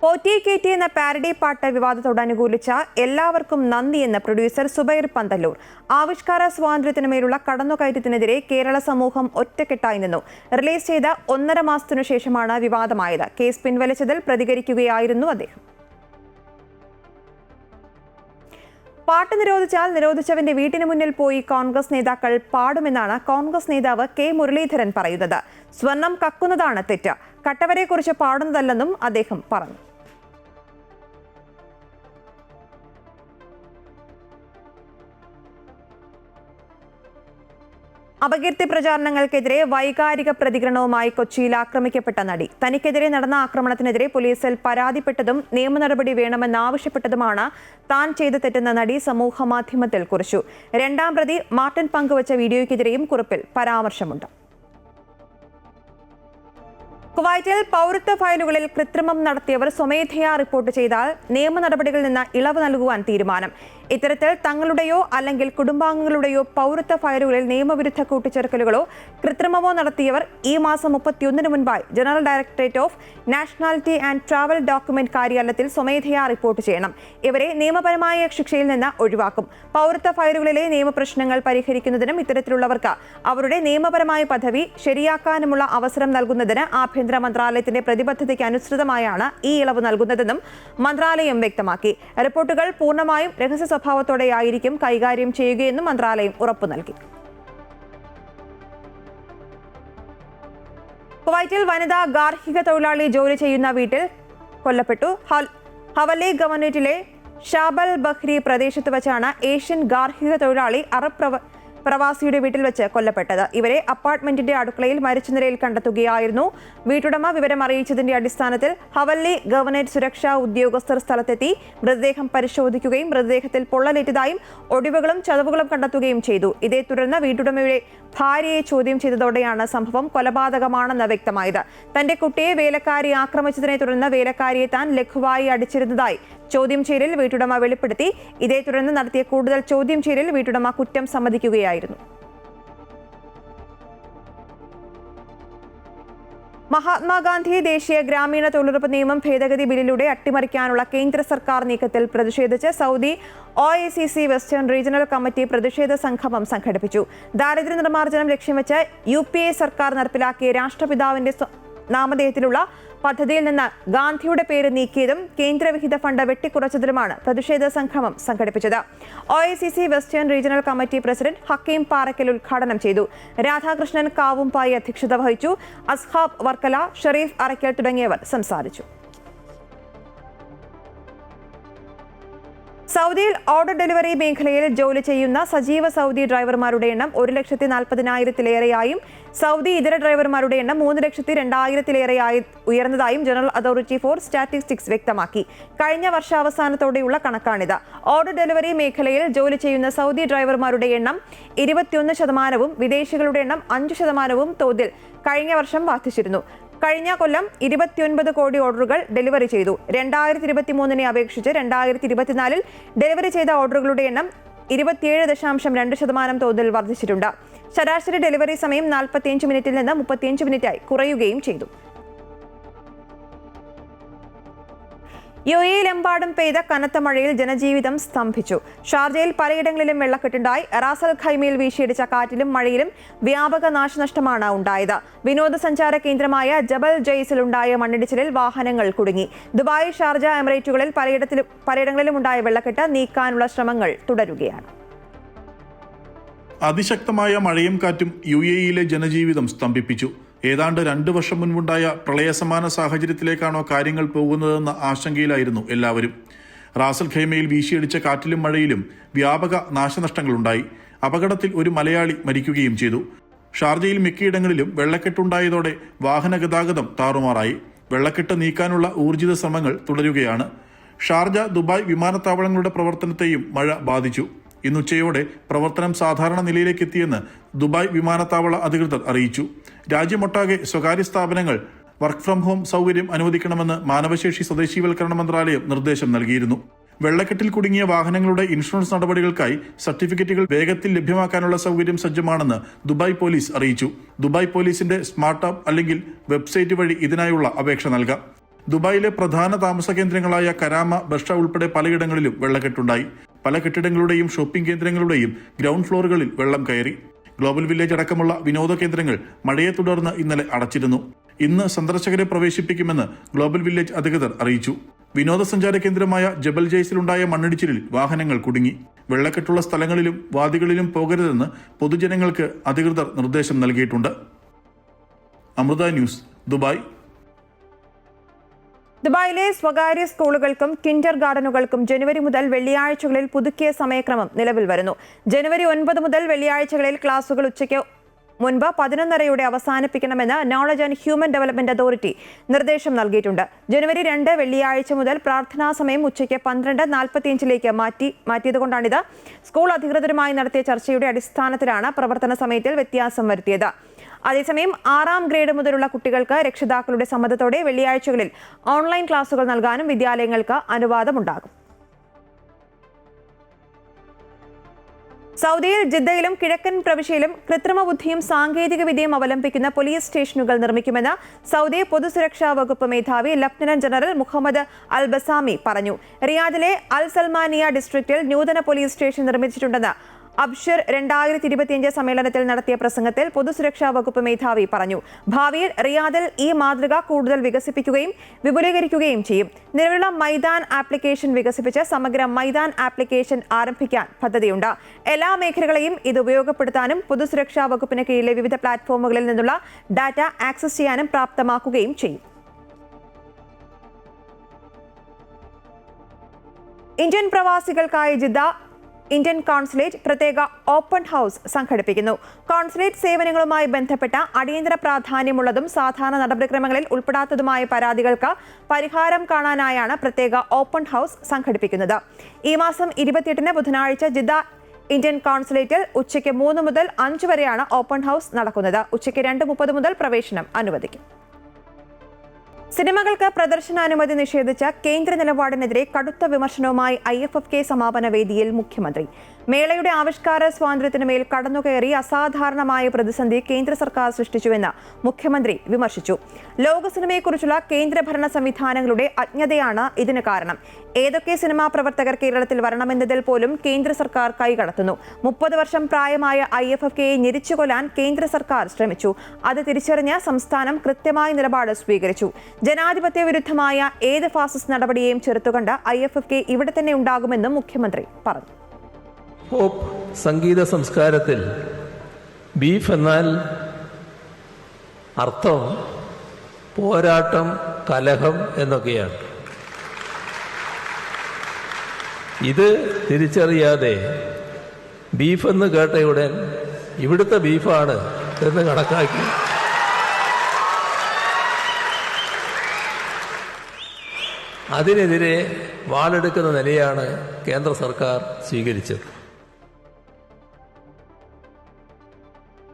പോറ്റിയെ കേറ്റി എന്ന പാരഡി പാട്ട് വിവാദത്തോട് അനുകൂലിച്ച എല്ലാവർക്കും നന്ദിയെന്ന് പ്രൊഡ്യൂസർ സുബൈർ പന്തല്ലൂർ. ആവിഷ്കാര സ്വാതന്ത്ര്യത്തിനുമേലുള്ള കടന്നുകയറ്റത്തിനെതിരെ കേരള സമൂഹം ഒറ്റക്കെട്ടായി നിന്നു. റിലീസ് ചെയ്ത 1.5 മാസത്തിനു ശേഷമാണ് വിവാദമായത്. കേസ് പിൻവലിച്ചതിൽ പ്രതികരിക്കുകയായിരുന്നു അദ്ദേഹം. പാട്ട് നിരോധിച്ചാൽ നിരോധിച്ചവന്റെ വീട്ടിന് മുന്നിൽ പോയി കോൺഗ്രസ് നേതാക്കൾ പാടുമെന്നാണ് കോൺഗ്രസ് നേതാവ് കെ മുരളീധരൻ പറയുന്നത്. സ്വർണം കക്കുന്നതാണ് തെറ്റ്, കട്ടവരെക്കുറിച്ച് പാടുന്നതല്ലെന്നും അദ്ദേഹം പറഞ്ഞു. അപകീർത്തി പ്രചാരണങ്ങൾക്കെതിരെ വൈകാരിക പ്രതികരണവുമായി കൊച്ചിയിൽ ആക്രമിക്കപ്പെട്ട നടി. തനിക്കെതിരെ നടന്ന ആക്രമണത്തിനെതിരെ പോലീസിൽ പരാതിപ്പെട്ടതും നിയമ നടപടി വേണമെന്നാവശ്യപ്പെട്ടതുമാണ് താൻ ചെയ്ത തെറ്റെന്ന നടി സമൂഹ മാധ്യമത്തിൽ കുറിച്ചു. രണ്ടാം പ്രതി മാർട്ടിൻ പങ്കുവച്ച വീഡിയോയ്ക്കെതിരെയും കുറിപ്പിൽ പരാമർശമുണ്ട്. കുവൈറ്റിൽ പൗരത്വ ഫയലുകളിൽ കൃത്രിമം നടത്തിയവർ സ്വമേധയാ റിപ്പോർട്ട് ചെയ്താൽ നിയമ നടപടികളിൽ നിന്ന് ഇളവ് നൽകുവാൻ തീരുമാനം. ഇത്തരത്തിൽ തങ്ങളുടെയോ അല്ലെങ്കിൽ കുടുംബാംഗങ്ങളുടെയോ പൗരത്വ ഫയലുകളിൽ നിയമവിരുദ്ധ കൂട്ടിച്ചേർക്കലുകളോ കൃത്രിമമോ നടത്തിയവർ ഈ മാസം 31-ന് മുൻപായി general directorate of nationality and travel document കാര്യാലയത്തിൽ സ്വമേധയാ റിപ്പോർട്ട് ചെയ്യണം. ഇവരെ നിയമപരമായ ശിക്ഷയിൽ നിന്ന് ഒഴിവാക്കും. പൗരത്വ ഫയലുകളിലെ നിയമപ്രശ്നങ്ങൾ പരിഹരിക്കുന്നതിനും ഇത്തരത്തിലുള്ളവർക്ക് അവരുടെ നിയമപരമായ പദവി ശരിയാക്കാനുമുള്ള അവസരം നൽകുന്നതിന് ആഭ്യന്തര മന്ത്രാലയത്തിന്റെ പ്രതിബദ്ധതയ്ക്ക് അനുസൃതമായാണ് ഈ ഇളവ് നൽകുന്നതെന്നും മന്ത്രാലയം വ്യക്തമാക്കി. റിപ്പോർട്ടുകൾ പൂർണ്ണമായും രഹസ്യ സ്വഭാവത്തോടെയായിരിക്കും കൈകാര്യം ചെയ്യുകയെന്നും മന്ത്രാലയം ഉറപ്പു നൽകി. കുവൈറ്റിൽ വനിതാ ഗാർഹിക തൊഴിലാളി ജോലി ചെയ്യുന്ന വീട്ടിൽ കൊല്ലപ്പെട്ടു. ഹവല്ലി ഗവർണറേറ്റിലെ ഷാബൽ ബഹ്രി പ്രദേശത്ത് വെച്ചാണ് ഏഷ്യൻ ഗാർഹിക തൊഴിലാളി അറബ് പ്രവാസിയുടെ വീട്ടിൽ വെച്ച് കൊല്ലപ്പെട്ടത്. ഇവരെ അപ്പാർട്ട്മെന്റിന്റെ അടുക്കളയിൽ മരിച്ച നിലയിൽ കണ്ടെത്തുകയായിരുന്നു. വീട്ടുടമ വിവരം അറിയിച്ചതിന്റെ അടിസ്ഥാനത്തിൽ ഹവല്ലി ഗവർണറേറ്റ് സുരക്ഷാ ഉദ്യോഗസ്ഥർ സ്ഥലത്തെത്തി മൃതദേഹം പരിശോധിക്കുകയും മൃതദേഹത്തിൽ പൊള്ളലേറ്റതായും ഒടിവുകളും ചതവുകളും കണ്ടെത്തുകയും ചെയ്തു. ഇതേ തുടർന്ന് വീട്ടുടമയുടെ ഭാര്യയെ ചോദ്യം ചെയ്തതോടെയാണ് സംഭവം കൊലപാതകമാണെന്ന് വ്യക്തമായത്. തന്റെ കുട്ടിയെ വേലക്കാരി ആക്രമിച്ചതിനെ തുടർന്ന് വേലക്കാരിയെ താൻ ലഘുവായി അടിച്ചിരുന്നതായി ചോദ്യം ചെയ്യലിൽ വീട്ടുടമ വെളിപ്പെടുത്തി. ഇതേ തുടർന്ന് നടത്തിയ കൂടുതൽ ചോദ്യം ചെയ്യലിൽ വീട്ടുടമ കുറ്റം സമ്മതിക്കുകയായിരുന്നു. മഹാത്മാഗാന്ധി ദേശീയ ഗ്രാമീണ തൊഴിലുറപ്പ് നിയമം ഭേദഗതി ബില്ലിലൂടെ അട്ടിമറിക്കാനുള്ള കേന്ദ്ര സർക്കാർ നീക്കത്തിൽ പ്രതിഷേധിച്ച് Saudi OICC western regional committee പ്രതിഷേധ സംഗമം സംഘടിപ്പിച്ചു. ദാരിദ്ര്യ നിർമ്മാർജ്ജനം ലക്ഷ്യം വെച്ച് UPA സർക്കാർ നടപ്പിലാക്കിയ രാഷ്ട്രപിതാവിന്റെ നാമധേയത്തിലുള്ള പദ്ധതിയിൽ നിന്ന് ഗാന്ധിയുടെ പേര് നീക്കിയതും കേന്ദ്രവിഹിത ഫണ്ട് വെട്ടിക്കുറച്ചതിലുമാണ് പ്രതിഷേധ സംഗമം സംഘടിപ്പിച്ചത്. OICC western regional committee president Hakeem Parakkal ഉദ്ഘാടനം ചെയ്തു. രാധാകൃഷ്ണൻ കാവുംപായി അധ്യക്ഷത വഹിച്ചു. അസ്ഹാബ് വർക്കല, ഷെരീഫ് അറയ്ക്കൽ തുടങ്ങിയവർ സംസാരിച്ചു. സൗദിയിൽ ഓർഡർ ഡെലിവറി മേഖലയിൽ ജോലി ചെയ്യുന്ന സജീവ സൗദി ഡ്രൈവർമാരുടെ എണ്ണം 1,40,000-ലേറെയായും സൗദി ഇതര ഡ്രൈവർമാരുടെ എണ്ണം 3,02,000-ലേറെയായി ഉയർന്നതായും ജനറൽ അതോറിറ്റി ഫോർ സ്റ്റാറ്റിസ്റ്റിക്സ് വ്യക്തമാക്കി. കഴിഞ്ഞ വർഷാവസാനത്തോടെയുള്ള കണക്കാണിത്. ഓർഡർ ഡെലിവറി മേഖലയിൽ ജോലി ചെയ്യുന്ന സൗദി ഡ്രൈവർമാരുടെ എണ്ണം 21%, വിദേശികളുടെ എണ്ണം 5% തോതിൽ കഴിഞ്ഞ വർഷം വർദ്ധിച്ചിരുന്നു. കഴിഞ്ഞ കൊല്ലം 29 കോടി ഓർഡറുകൾ ഡെലിവറി ചെയ്തു. 2023-നെ അപേക്ഷിച്ച് 2024-ൽ ഡെലിവറി ചെയ്ത ഓർഡറുകളുടെ എണ്ണം 27.2% തോതിൽ വർദ്ധിച്ചിട്ടുണ്ട്. ശരാശരി ഡെലിവറി സമയം 45 മിനിറ്റിൽ നിന്ന് 35 മിനിറ്റായി കുറയുകയും ചെയ്തു. UAE-ലെമ്പാടും പെയ്ത കനത്ത മഴയിൽ ജനജീവിതം സ്തംഭിച്ചു. ഷാർജയിൽ പലയിടങ്ങളിലും വെള്ളക്കെട്ടുണ്ടായി. റാസൽ ഖൈമയിൽ വീശിയടിച്ച കാറ്റിലും മഴയിലും വ്യാപക നാശനഷ്ടമാണ് ഉണ്ടായത്. വിനോദസഞ്ചാര കേന്ദ്രമായ ജബൽ ജയ്സിലുണ്ടായ മണ്ണിടിച്ചിലിൽ വാഹനങ്ങൾ കുടുങ്ങി. ദുബായ്, ഷാർജ എമിറേറ്റുകളിൽ പലയിടങ്ങളിലും ഉണ്ടായ വെള്ളക്കെട്ട് നീക്കാനുള്ള ശ്രമങ്ങൾ തുടരുകയാണ്. അതിശക്തമായ മഴയും കാറ്റും UAE-യിലെ ജനജീവിതം സ്തംഭിപ്പിച്ചു. ഏതാണ്ട് 2 വർഷം മുൻപുണ്ടായ പ്രളയസമാന സാഹചര്യത്തിലേക്കാണോ കാര്യങ്ങൾ പോകുന്നതെന്ന ആശങ്കയിലായിരുന്നു എല്ലാവരും. റാസൽ ഖൈമയിൽ വീശിയടിച്ച കാറ്റിലും മഴയിലും വ്യാപക നാശനഷ്ടങ്ങളുണ്ടായി. അപകടത്തിൽ ഒരു മലയാളി മരിക്കുകയും ചെയ്തു. ഷാർജയിൽ മിക്കയിടങ്ങളിലും വെള്ളക്കെട്ടുണ്ടായതോടെ വാഹന ഗതാഗതം താറുമാറായി. വെള്ളക്കെട്ട് നീക്കാനുള്ള ഊർജിത ശ്രമങ്ങൾ തുടരുകയാണ്. ഷാർജ, ദുബായ് വിമാനത്താവളങ്ങളുടെ പ്രവർത്തനത്തെയും മഴ ബാധിച്ചു. ഇന്നുച്ചയോടെ പ്രവർത്തനം സാധാരണ നിലയിലേക്ക് എത്തിയെന്ന് ദുബായ് വിമാനത്താവള അധികൃതർ അറിയിച്ചു. രാജ്യമൊട്ടാകെ സ്വകാര്യ സ്ഥാപനങ്ങൾ വർക്ക് ഫ്രം ഹോം സൗകര്യം അനുവദിക്കണമെന്ന് മാനവശേഷി സ്വദേശീവൽക്കരണ മന്ത്രാലയം നിർദ്ദേശം നൽകിയിരുന്നു. വെള്ളക്കെട്ടിൽ കുടുങ്ങിയ വാഹനങ്ങളുടെ ഇൻഷുറൻസ് നടപടികൾക്കായി സർട്ടിഫിക്കറ്റുകൾ വേഗത്തിൽ ലഭ്യമാക്കാനുള്ള സൗകര്യം സജ്ജമാണെന്ന് ദുബായ് പോലീസ് അറിയിച്ചു. ദുബായ് പോലീസിന്റെ സ്മാർട്ട് ആപ്പ് അല്ലെങ്കിൽ വെബ്സൈറ്റ് വഴി ഇതിനായുള്ള അപേക്ഷ നൽകാം. ദുബായിലെ പ്രധാന താമസ കേന്ദ്രങ്ങളായ കരാമ, ബർഷ ഉൾപ്പെടെ പലയിടങ്ങളിലും വെള്ളക്കെട്ടുണ്ടായി. പല കെട്ടിടങ്ങളുടെയും ഷോപ്പിംഗ് കേന്ദ്രങ്ങളുടെയും ഗ്രൗണ്ട് ഫ്ലോറുകളിൽ വെള്ളം കയറി. ഗ്ലോബൽ വില്ലേജ് അടക്കമുള്ള വിനോദ കേന്ദ്രങ്ങൾ മഴയെ തുടർന്ന് ഇന്നലെ അടച്ചിരുന്നു. ഇന്ന് സന്ദർശകരെ പ്രവേശിപ്പിക്കുമെന്ന് ഗ്ലോബൽ വില്ലേജ് അധികൃതർ അറിയിച്ചു. വിനോദസഞ്ചാര കേന്ദ്രമായ ജബൽ ജയ്സിലുണ്ടായ മണ്ണിടിച്ചിലിൽ വാഹനങ്ങൾ കുടുങ്ങി. വെള്ളക്കെട്ടുള്ള സ്ഥലങ്ങളിലും വാദികളിലും പോകരുതെന്ന് പൊതുജനങ്ങൾക്ക് അധികൃതർ നിർദ്ദേശം നൽകിയിട്ടുണ്ട്. Amrita news, Dubai. ദുബായിലെ സ്വകാര്യ സ്കൂളുകൾക്കും കിൻഡർ ഗാർഡനുകൾക്കും ജനുവരി മുതൽ വെള്ളിയാഴ്ചകളിൽ പുതുക്കിയ സമയക്രമം നിലവിൽ വരുന്നു. ജനുവരി 9 മുതൽ വെള്ളിയാഴ്ചകളിൽ ക്ലാസുകൾ ഉച്ചയ്ക്ക് മുൻപ് 11:30 അവസാനിപ്പിക്കണമെന്ന് knowledge and human development authority നിർദ്ദേശം നൽകിയിട്ടുണ്ട്. ജനുവരി 2 വെള്ളിയാഴ്ച മുതൽ പ്രാർത്ഥനാ സമയം ഉച്ചയ്ക്ക് 12:45 മാറ്റിയതുകൊണ്ടാണിത്. സ്കൂൾ അധികൃതരുമായി നടത്തിയ ചർച്ചയുടെ അടിസ്ഥാനത്തിലാണ് പ്രവർത്തന സമയത്തിൽ വ്യത്യാസം വരുത്തിയത്. അതേസമയം 6ാം ഗ്രേഡ് മുതലുള്ള കുട്ടികൾക്ക് രക്ഷിതാക്കളുടെ സമ്മതത്തോടെ വെള്ളിയാഴ്ചകളിൽ ഓൺലൈൻ ക്ലാസുകൾ നൽകാനും വിദ്യാലയങ്ങൾക്ക് അനുവാദമുണ്ടാകും. സൗദിയിൽ ജിദ്ദയിലും കിഴക്കൻ പ്രവിശ്യയിലും കൃത്രിമ ബുദ്ധിയും സാങ്കേതിക വിദ്യയും അവലംബിക്കുന്ന പോലീസ് സ്റ്റേഷനുകൾ നിർമ്മിക്കുമെന്ന് സൗദി പൊതുസുരക്ഷാ വകുപ്പ് മേധാവി ലഫ്റ്റനന്റ് ജനറൽ മുഹമ്മദ് അൽ ബസാമി പറഞ്ഞു. റിയാദിലെ അൽ സൽമാനിയ ഡിസ്ട്രിക്റ്റിൽ നൂതന പോലീസ് സ്റ്റേഷൻ നിർമ്മിച്ചിട്ടുണ്ടെന്ന് അബ്ഷിർ 2025 സമ്മേളനത്തിൽ നടത്തിയ പ്രസംഗത്തിൽ പൊതുസുരക്ഷാ വകുപ്പ് മേധാവി പറഞ്ഞു. ഭാവിയിൽ റിയാദിൽ ഈ മാതൃക കൂടുതൽ വികസിപ്പിക്കുകയും വിപുലീകരിക്കുകയും ചെയ്യും. നിലവിലുള്ള മൈതാൻ ആപ്ലിക്കേഷൻ വികസിപ്പിച്ച് സമഗ്ര മൈതാൻ ആപ്ലിക്കേഷൻ ആരംഭിക്കാൻ പദ്ധതിയുണ്ട്. എല്ലാ മേഖലകളെയും ഇത് ഉപയോഗപ്പെടുത്താനും പൊതുസുരക്ഷാ വകുപ്പിന് കീഴിലെ വിവിധ പ്ലാറ്റ്ഫോമുകളിൽ നിന്നുള്ള ഡാറ്റ ആക്സസ് ചെയ്യാനും പ്രാപ്തമാക്കുകയും ചെയ്യും. ഇന്ത്യൻ പ്രവാസികൾക്കായി ജിദ്ദ ഇന്ത്യൻ കോൺസുലേറ്റ് പ്രത്യേക ഓപ്പൺ ഹൗസ് സംഘടിപ്പിക്കുന്നു. കോൺസുലേറ്റ് സേവനങ്ങളുമായി ബന്ധപ്പെട്ട അടിയന്തര പ്രാധാന്യമുള്ളതും സാധാരണ നടപടിക്രമങ്ങളിൽ ഉൾപ്പെടാത്തതുമായ പരാതികൾക്ക് പരിഹാരം കാണാനായാണ് പ്രത്യേക ഓപ്പൺ ഹൗസ് സംഘടിപ്പിക്കുന്നത്. ഈ മാസം 28 ബുധനാഴ്ച ജിദ്ദ ഇന്ത്യൻ കോൺസുലേറ്റിൽ ഉച്ചയ്ക്ക് 3 മുതൽ 5 വരെയാണ് ഓപ്പൺ ഹൗസ് നടക്കുന്നത്. ഉച്ചയ്ക്ക് 2:30 മുതൽ പ്രവേശനം അനുവദിക്കും. സിനിമകൾക്ക് പ്രദർശനാനുമതി നിഷേധിച്ച കേന്ദ്ര നിലപാടിനെതിരെ കടുത്ത വിമർശനവുമായി IFFK സമാപന വേദിയിൽ മുഖ്യമന്ത്രി. മേളയുടെ ആവിഷ്കാര സ്വാതന്ത്ര്യത്തിനു മേൽ കടന്നുകയറി അസാധാരണമായ പ്രതിസന്ധി കേന്ദ്ര സർക്കാർ സൃഷ്ടിച്ചുവെന്ന് മുഖ്യമന്ത്രി വിമർശിച്ചു. ലോക സിനിമയെക്കുറിച്ചുള്ള കേന്ദ്രഭരണ സംവിധാനങ്ങളുടെ അജ്ഞതയാണ് ഇതിന് കാരണം. ഏതൊക്കെ സിനിമാ പ്രവർത്തകർ കേരളത്തിൽ വരണമെന്നതിൽ പോലും കേന്ദ്ര സർക്കാർ കൈകടത്തുന്നു. 30 വർഷം പ്രായമായ IFFKയെ ഞെരിച്ചുകൊല്ലാൻ കേന്ദ്ര സർക്കാർ ശ്രമിച്ചു. അത് തിരിച്ചറിഞ്ഞ സംസ്ഥാനം കൃത്യമായ നിലപാട് സ്വീകരിച്ചു. ജനാധിപത്യ വിരുദ്ധമായ ഏത് ഫാസിസ്റ്റ് നടപടിയെയും ചെറുത്തുകണ്ട് IFFK ഇവിടെ തന്നെ ഉണ്ടാകുമെന്നും മുഖ്യമന്ത്രി പറഞ്ഞു. പോപ്പ് സംഗീത സംസ്കാരത്തിൽ ബീഫ് എന്നാൽ അർത്ഥം പോരാട്ടം, കലഹം എന്നൊക്കെയാണ്. ഇത് തിരിച്ചറിയാതെ ബീഫ് എന്ന് കേട്ടയുടൻ ഇവിടുത്തെ ബീഫാണ് എന്ന് കണക്കാക്കി അതിനെതിരെ വാളെടുക്കുന്ന നിലയാണ് കേന്ദ്ര സർക്കാർ സ്വീകരിച്ചത്.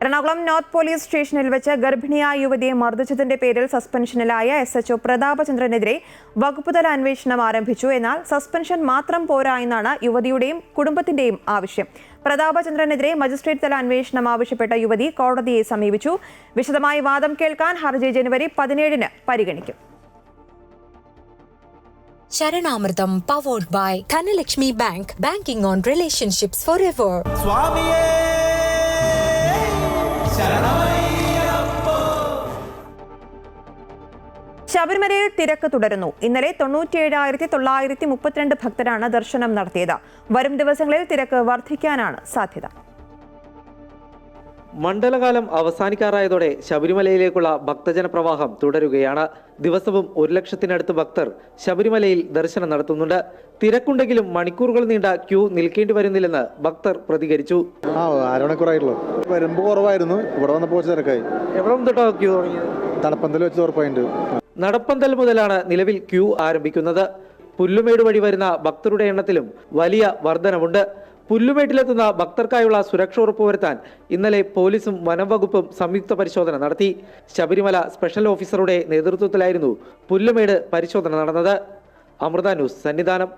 എറണാകുളം നോർത്ത് പോലീസ് സ്റ്റേഷനിൽ വെച്ച് ഗർഭിണിയായ യുവതിയെ മർദ്ദിച്ചതിന്റെ പേരിൽ സസ്പെൻഷനിലായ SHO പ്രതാപചന്ദ്രനെതിരെ വകുപ്പുതല അന്വേഷണം ആരംഭിച്ചു. എന്നാൽ സസ്പെൻഷൻ മാത്രം പോരാ എന്നാണ് യുവതിയുടെയും കുടുംബത്തിന്റെയും ആവശ്യം. പ്രതാപചന്ദ്രനെതിരെ മജിസ്ട്രേറ്റ് തല അന്വേഷണം ആവശ്യപ്പെട്ട യുവതി കോടതിയെ സമീപിച്ചു. വിശദമായി വാദം കേൾക്കാൻ ഹർജി ജനുവരി 17 പരിഗണിക്കും. Saranamritham powered by Dhanlaxmi bank. Banking on relationships forever. ശബരിമലയിൽ തിരക്ക് തുടരുന്നു. ഇന്നലെ 97,932 ഭക്തരാണ് ദർശനം നടത്തിയത്. വരും ദിവസങ്ങളിൽ തിരക്ക് വർദ്ധിക്കാനാണ് സാധ്യത. മണ്ഡലകാലം അവസാനിക്കാറായതോടെ ശബരിമലയിലേക്കുള്ള ഭക്തജന പ്രവാഹം തുടരുകയാണ്. ദിവസവും 1 ലക്ഷത്തിനടുത്ത് ഭക്തർ ശബരിമലയിൽ ദർശനം നടത്തുന്നുണ്ട്. തിരക്കുണ്ടെങ്കിലും മണിക്കൂറുകൾ നീണ്ട ക്യൂ നിൽക്കേണ്ടി വരുന്നില്ലെന്ന് ഭക്തർ പ്രതികരിച്ചു. അരമണിക്കൂറായിട്ടുള്ളൂ. വരുമ്പോ കുറവായിരുന്നു, ഇവിടെ വന്നപ്പോൾ തിരക്കായി. എവിടെ തൊട്ടാ ക്യൂ തുടങ്ങിയത്? തടപ്പന്തൽ വെച്ച് ഉറപ്പായിട്ട്. നടപ്പന്തൽ മുതലാണ് നിലവിൽ ക്യൂ ആരംഭിക്കുന്നത്. പുല്ലുമേട് വഴി വരുന്ന ഭക്തരുടെ എണ്ണത്തിലും വലിയ വർധനവുണ്ട്. പുല്ലുമേട്ടിലെത്തുന്ന ഭക്തർക്കായുള്ള സുരക്ഷ ഉറപ്പുവരുത്താൻ ഇന്നലെ പോലീസും വനം വകുപ്പും സംയുക്ത പരിശോധന നടത്തി. ശബരിമല സ്പെഷ്യൽ ഓഫീസറുടെ നേതൃത്വത്തിലായിരുന്നു പുല്ലുമേട് പരിശോധന നടന്നത്. അമൃത ന്യൂസ്, സന്നിധാനം.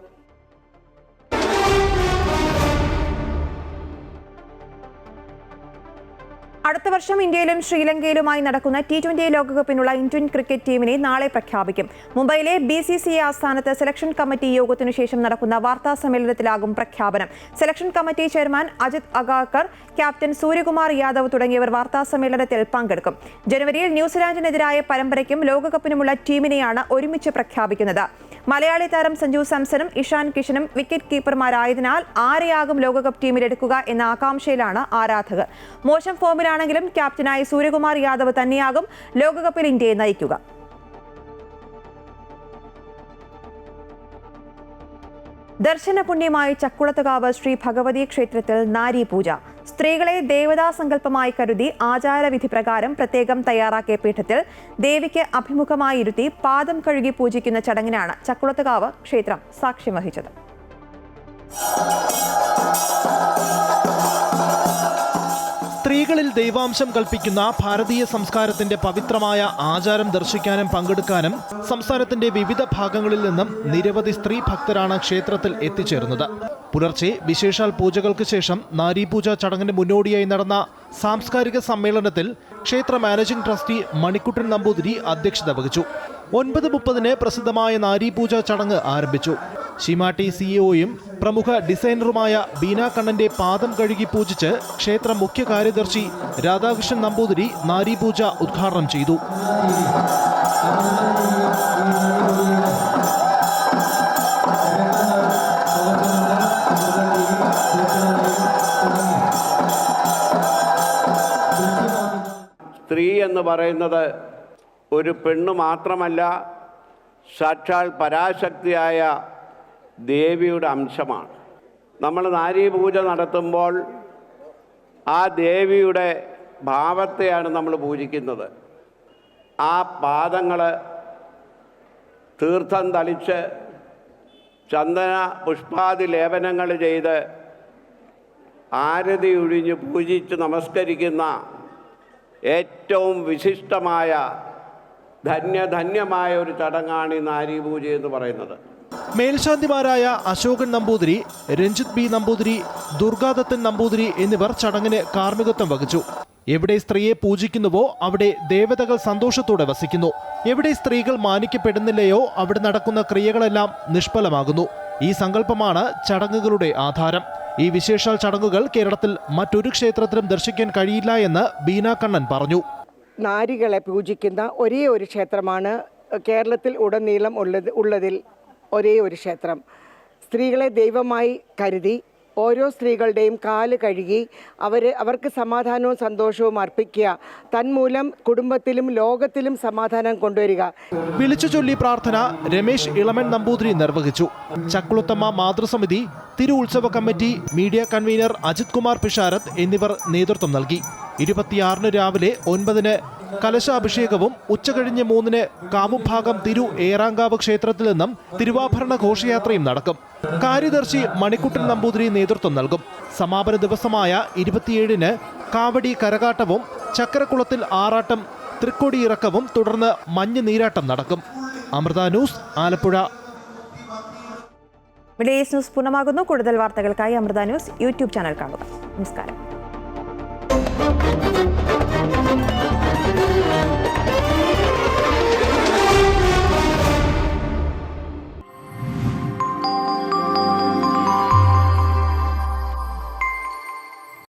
അടുത്ത വർഷം ഇന്ത്യയിലും ശ്രീലങ്കയിലുമായി നടക്കുന്ന T20 ലോകകപ്പിനുള്ള ഇന്ത്യൻ ക്രിക്കറ്റ് ടീമിനെ നാളെ പ്രഖ്യാപിക്കും. മുംബൈയിലെ BCCI ആസ്ഥാനത്ത് സെലക്ഷൻ കമ്മിറ്റി യോഗത്തിനു ശേഷം നടക്കുന്ന വാർത്താ സമ്മേളനത്തിലാകും പ്രഖ്യാപനം. Selection committee chairman Ajit Agarkar, captain Suryakumar Yadav തുടങ്ങിയവർ വാർത്താ സമ്മേളനത്തിൽ പങ്കെടുക്കും. ജനുവരിയിൽ ന്യൂസിലാൻഡിനെതിരായ പരമ്പരയ്ക്കും ലോകകപ്പിനുമുള്ള ടീമിനെയാണ് ഒരുമിച്ച് പ്രഖ്യാപിക്കുന്നത്. മലയാളി താരം സഞ്ജു സാംസണും ഇഷാൻ കിഷനും വിക്കറ്റ് കീപ്പർമാരായതിനാൽ ആരെയാകും ലോകകപ്പ് ടീമിലെടുക്കുക എന്ന ആകാംക്ഷയിലാണ് ആരാധകർ. മോശം ഫോമിലാണെങ്കിലും ക്യാപ്റ്റനായി സൂര്യകുമാർ യാദവ് തന്നെയാകും ലോകകപ്പിൽ ഇന്ത്യയെ നയിക്കുക. ദർശന പുണ്യമായി ചക്കുളത്തുകാവ് ശ്രീ ഭഗവതി ക്ഷേത്രത്തിൽ നാരി പൂജ. സ്ത്രീകളെ ദേവതാസങ്കല്പമായി കരുതി ആചാരവിധി പ്രകാരം പ്രത്യേകം തയ്യാറാക്കിയ പീഠത്തിൽ ദേവിക്ക് അഭിമുഖമായിരുത്തി പാദം കഴുകി പൂജിക്കുന്ന ചടങ്ങിനാണ് ചക്കുളത്തുകാവ് ക്ഷേത്രം സാക്ഷ്യം വഹിച്ചത്. സ്ത്രീകളിൽ ദൈവാംശം കൽപ്പിക്കുന്ന ഭാരതീയ സംസ്കാരത്തിന്റെ പവിത്രമായ ആചാരം ദർശിക്കാനും പങ്കെടുക്കാനും സംസ്ഥാനത്തിന്റെ വിവിധ ഭാഗങ്ങളിൽ നിന്നും നിരവധി സ്ത്രീ ഭക്തരാണ് ക്ഷേത്രത്തിൽ എത്തിച്ചേർന്നത്. പുലർച്ചെ വിശേഷാൽ പൂജകൾക്ക് ശേഷം നാരീപൂജ ചടങ്ങിന് മുന്നോടിയായി നടന്ന സാംസ്കാരിക സമ്മേളനത്തിൽ ക്ഷേത്ര മാനേജിംഗ് ട്രസ്റ്റി മണിക്കുട്ടൻ നമ്പൂതിരി അധ്യക്ഷത വഹിച്ചു. 9:30 പ്രസിദ്ധമായ നാരീപൂജ ചടങ്ങ് ആരംഭിച്ചു. ശിമാട്ടി സിഇഒയും പ്രമുഖ ഡിസൈനറുമായ ബീന കണ്ണന്റെ പാദം കഴുകി പൂജിച്ച് ക്ഷേത്ര മുഖ്യ കാര്യദർശി രാധാകൃഷ്ണൻ നമ്പൂതിരി നാരീപൂജ ഉദ്ഘാടനം ചെയ്തു. സ്ത്രീ എന്ന് പറയുന്നത് ഒരു പെണ്ണ് മാത്രമല്ല, സാക്ഷാൽ പരാശക്തിയായ ദേവിയുടെ അംശമാണ്. നമ്മൾ നാരീപൂജ നടത്തുമ്പോൾ ആ ദേവിയുടെ ഭാവത്തെയാണ് നമ്മൾ പൂജിക്കുന്നത്. ആ പാദങ്ങൾ തീർത്ഥം തളിച്ച് ചന്ദന പുഷ്പാദി ലേപനങ്ങൾ ചെയ്ത് ആരതി ഒഴിഞ്ഞ് പൂജിച്ച് നമസ്കരിക്കുന്ന ഏറ്റവും വിശിഷ്ടമായ ധന്യമായ ഒരു ചടങ്ങാണ് ഈ നാരീപൂജ എന്ന് പറയുന്നത്. മേൽശാന്തിമാരായ അശോകൻ നമ്പൂതിരി, രഞ്ജിത് ബി നമ്പൂതിരി, ദുർഗാദത്തൻ നമ്പൂതിരി എന്നിവർ ചടങ്ങിന് കാർമ്മികത്വം വഹിച്ചു. എവിടെ സ്ത്രീയെ പൂജിക്കുന്നുവോ അവിടെ ദേവതകൾ സന്തോഷത്തോടെ വസിക്കുന്നു. എവിടെ സ്ത്രീകൾ മാനിക്കപ്പെടുന്നില്ലയോ അവിടെ നടക്കുന്ന ക്രിയകളെല്ലാം നിഷ്ഫലമാകുന്നു. ഈ സങ്കല്പമാണ് ചടങ്ങുകളുടെ ആധാരം. ഈ വിശേഷാൽ ചടങ്ങുകൾ കേരളത്തിൽ മറ്റൊരു ക്ഷേത്രത്തിലും ദർശിക്കാൻ കഴിയില്ല എന്ന് ബീന കണ്ണൻ പറഞ്ഞു. നാരികളെ പൂജിക്കുന്ന ഒരേ ഒരു ക്ഷേത്രമാണ് കേരളത്തിൽ ഉടനീളം ഉള്ളതിൽ ഒരേ ഒരു ക്ഷേത്രം. സ്ത്രീകളെ ദൈവമായി കരുതി ഓരോ സ്ത്രീകളുടെയും കാല് കഴുകി അവർക്ക് സമാധാനവും സന്തോഷവും അർപ്പിക്കുക. തന്മൂലം കുടുംബത്തിലും ലോകത്തിലും സമാധാനം കൊണ്ടുവരിക. വിളിച്ചു ചൊല്ലി പ്രാർത്ഥന രമേശ് ഇളമൻ നമ്പൂതിരി നിർവഹിച്ചു. ചക്കുളത്തമ്മ മാതൃസമിതി, തിരു ഉത്സവ committee, media convener Ajith Kumar Pisharath എന്നിവർ നേതൃത്വം നൽകി. 26 രാവിലെ 9 കലശാഭിഷേകവും ഉച്ചകഴിഞ്ഞ് 3 കാവുഭാഗം തിരു ഏറാങ്കാവ് ക്ഷേത്രത്തിൽ നിന്നും തിരുവാഭരണ ഘോഷയാത്രയും നടക്കും. കാര്യദർശി മണിക്കുട്ടൻ നമ്പൂതിരി നേതൃത്വം നൽകും. സമാപന ദിവസമായ 27 കാവടി കരകാട്ടവും ചക്കരക്കുളത്തിൽ ആറാട്ടം, തൃക്കൊടി ഇറക്കവും തുടർന്ന് മഞ്ഞ് നീരാട്ടം നടക്കും. Amrita news, Alappuzha. Middle news പൂർണ്ണമാകുന്നു. കൂടുതൽ വാർത്തകൾക്കായി അമൃത ന്യൂസ് യൂട്യൂബ് ചാനൽ കാണുക. നമസ്കാരം.